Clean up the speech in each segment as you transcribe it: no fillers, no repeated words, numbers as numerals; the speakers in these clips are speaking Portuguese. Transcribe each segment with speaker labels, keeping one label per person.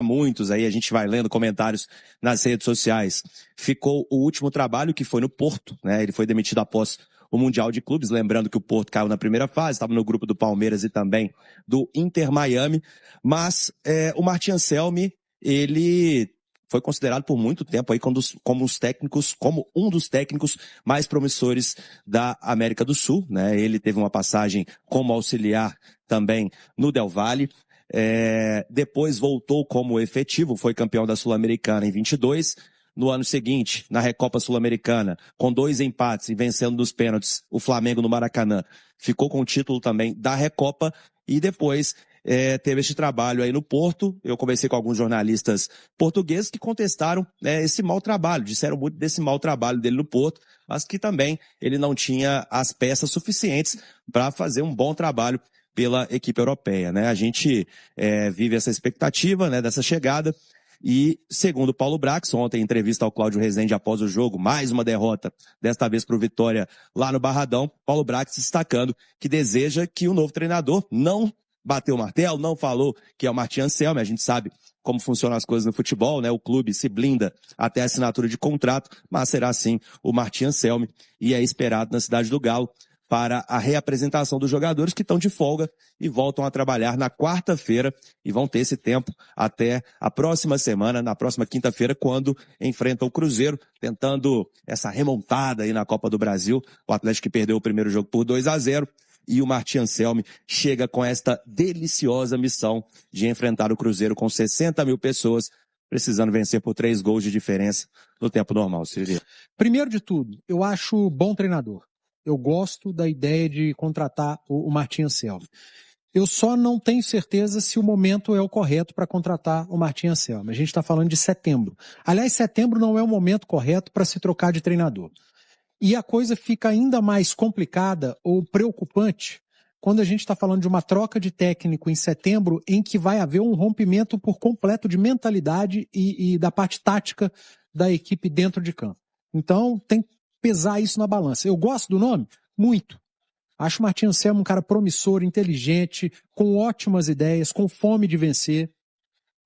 Speaker 1: muitos, aí a gente vai lendo comentários nas redes sociais, ficou o último trabalho, que foi no Porto, né? Ele foi demitido após o Mundial de Clubes, lembrando que o Porto caiu na primeira fase, estava no grupo do Palmeiras e também do Inter Miami, mas o Martin Anselmi, ele foi considerado por muito tempo aí como um dos técnicos mais promissores da América do Sul, né? Ele teve uma passagem como auxiliar também no Del Valle, depois voltou como efetivo, foi campeão da Sul-Americana em 22. No ano seguinte, na Recopa Sul-Americana, com 2 empates e vencendo nos pênaltis o Flamengo no Maracanã, ficou com o título também da Recopa e depois teve este trabalho aí no Porto. Eu conversei com alguns jornalistas portugueses que contestaram esse mau trabalho, disseram muito desse mau trabalho dele no Porto, mas que também ele não tinha as peças suficientes para fazer um bom trabalho pela equipe europeia, né? A gente vive essa expectativa, né, dessa chegada. E, segundo Paulo Brax, ontem em entrevista ao Cláudio Rezende após o jogo, mais uma derrota, desta vez para o Vitória lá no Barradão, Paulo Brax destacando que deseja que o novo treinador não bateu o martelo, não falou que é o Martin Anselmi. A gente sabe como funcionam as coisas no futebol, né? O clube se blinda até a assinatura de contrato, mas será sim o Martin Anselmi e é esperado na Cidade do Galo para a reapresentação dos jogadores que estão de folga e voltam a trabalhar na quarta-feira e vão ter esse tempo até a próxima semana, na próxima quinta-feira, quando enfrentam o Cruzeiro, tentando essa remontada aí na Copa do Brasil. O Atlético que perdeu o primeiro jogo por 2-0 e o Martin Anselmi chega com esta deliciosa missão de enfrentar o Cruzeiro com 60 mil pessoas, precisando vencer por 3 gols de diferença no tempo normal, Silvio.
Speaker 2: Primeiro de tudo, eu acho bom treinador. Eu gosto da ideia de contratar o Martin Anselmi. Eu só não tenho certeza se o momento é o correto para contratar o Martin Anselmi. A gente está falando de setembro. Aliás, setembro não é o momento correto para se trocar de treinador. E a coisa fica ainda mais complicada ou preocupante quando a gente está falando de uma troca de técnico em setembro em que vai haver um rompimento por completo de mentalidade e da parte tática da equipe dentro de campo. Então, tem que pesar isso na balança. Eu gosto do nome? Muito. Acho o Martin Anselmi um cara promissor, inteligente, com ótimas ideias, com fome de vencer.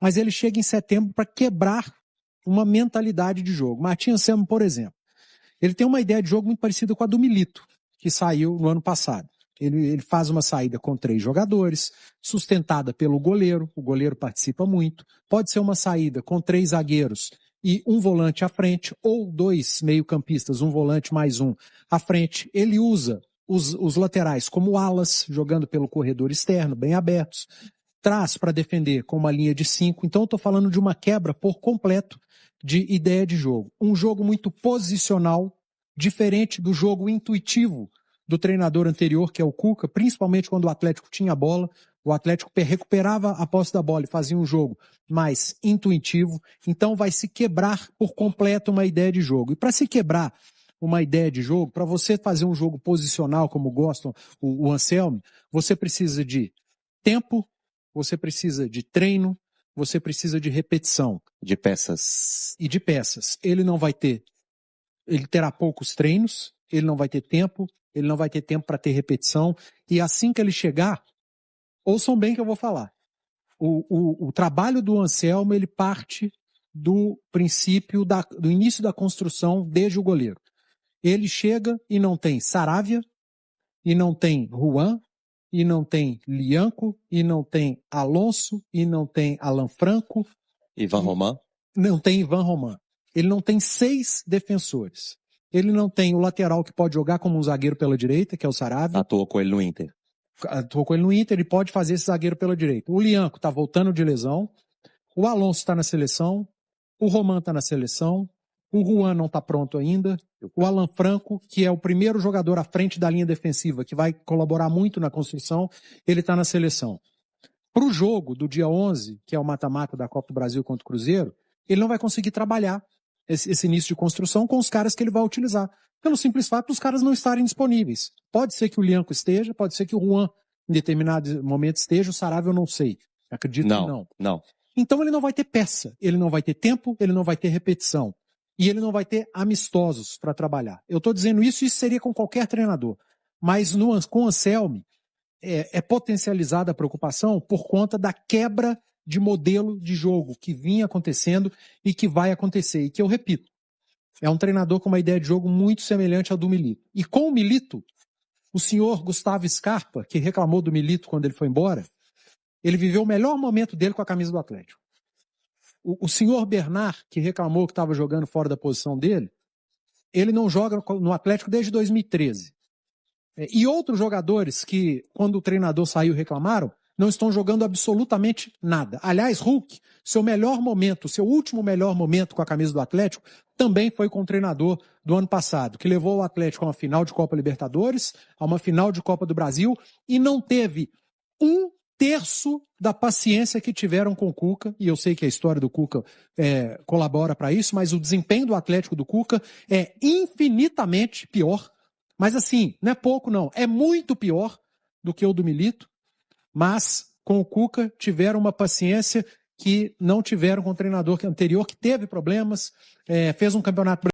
Speaker 2: Mas ele chega em setembro para quebrar uma mentalidade de jogo. Martin Anselmi, por exemplo, ele tem uma ideia de jogo muito parecida com a do Milito, que saiu no ano passado. Ele faz uma saída com 3 jogadores, sustentada pelo goleiro. O goleiro participa muito. Pode ser uma saída com 3 zagueiros e um volante à frente, ou 2 meio-campistas, um volante mais um à frente. Ele usa os laterais como alas, jogando pelo corredor externo, bem abertos. Traz para defender com uma linha de 5. Então eu estou falando de uma quebra por completo de ideia de jogo. Um jogo muito posicional, diferente do jogo intuitivo do treinador anterior, que é o Cuca, principalmente quando o Atlético tinha a bola. O Atlético recuperava a posse da bola e fazia um jogo mais intuitivo. Então vai se quebrar por completo uma ideia de jogo. E para se quebrar uma ideia de jogo, para você fazer um jogo posicional, como gostam o Anselmi, você precisa de tempo, você precisa de treino, você precisa de repetição.
Speaker 1: De peças.
Speaker 2: E de peças. Ele terá poucos treinos, ele não vai ter tempo para ter repetição. E assim que ele chegar, ouçam bem que eu vou falar. O trabalho do Anselmo, ele parte do princípio do início da construção desde o goleiro. Ele chega e não tem Saravia, e não tem Juan, e não tem Lianco, e não tem Alonso, e não tem Alan Franco.
Speaker 1: Ivan Roman?
Speaker 2: Não tem Ivan Roman. Ele não tem 6 defensores. Ele não tem o lateral que pode jogar como um zagueiro pela direita, que é o Saravia.
Speaker 1: Atuou com ele no Inter.
Speaker 2: Atuou com ele no Inter, ele pode fazer esse zagueiro pela direita. O Lianco está voltando de lesão. O Alonso está na seleção. O Roman está na seleção. O Juan não está pronto ainda. O Alan Franco, que é o primeiro jogador à frente da linha defensiva, que vai colaborar muito na construção, ele está na seleção. Para o jogo do dia 11, que é o mata-mata da Copa do Brasil contra o Cruzeiro, ele não vai conseguir trabalhar esse início de construção com os caras que ele vai utilizar. Pelo simples fato dos caras não estarem disponíveis. Pode ser que o Lianco esteja, pode ser que o Juan, em determinado momento, esteja, o Saravia eu não sei. Acredito que não.
Speaker 1: Não.
Speaker 2: Então ele não vai ter peça, ele não vai ter tempo, ele não vai ter repetição. E ele não vai ter amistosos para trabalhar. Eu estou dizendo isso seria com qualquer treinador. Mas com o Anselmi, é potencializada a preocupação por conta da quebra de modelo de jogo que vinha acontecendo e que vai acontecer. E que eu repito, é um treinador com uma ideia de jogo muito semelhante ao do Milito. E com o Milito, o senhor Gustavo Scarpa, que reclamou do Milito quando ele foi embora, ele viveu o melhor momento dele com a camisa do Atlético. O senhor Bernard, que reclamou que estava jogando fora da posição dele, ele não joga no Atlético desde 2013. E outros jogadores que, quando o treinador saiu, reclamaram, não estão jogando absolutamente nada. Aliás, Hulk, seu melhor momento, seu último melhor momento com a camisa do Atlético, também foi com o treinador do ano passado, que levou o Atlético a uma final de Copa Libertadores, a uma final de Copa do Brasil, e não teve 1/3 da paciência que tiveram com o Cuca, e eu sei que a história do Cuca colabora para isso, mas o desempenho do Atlético do Cuca é infinitamente pior. Mas assim, não é pouco não, é muito pior do que o do Milito, mas com o Cuca tiveram uma paciência que não tiveram com o treinador anterior, que teve problemas, fez um campeonato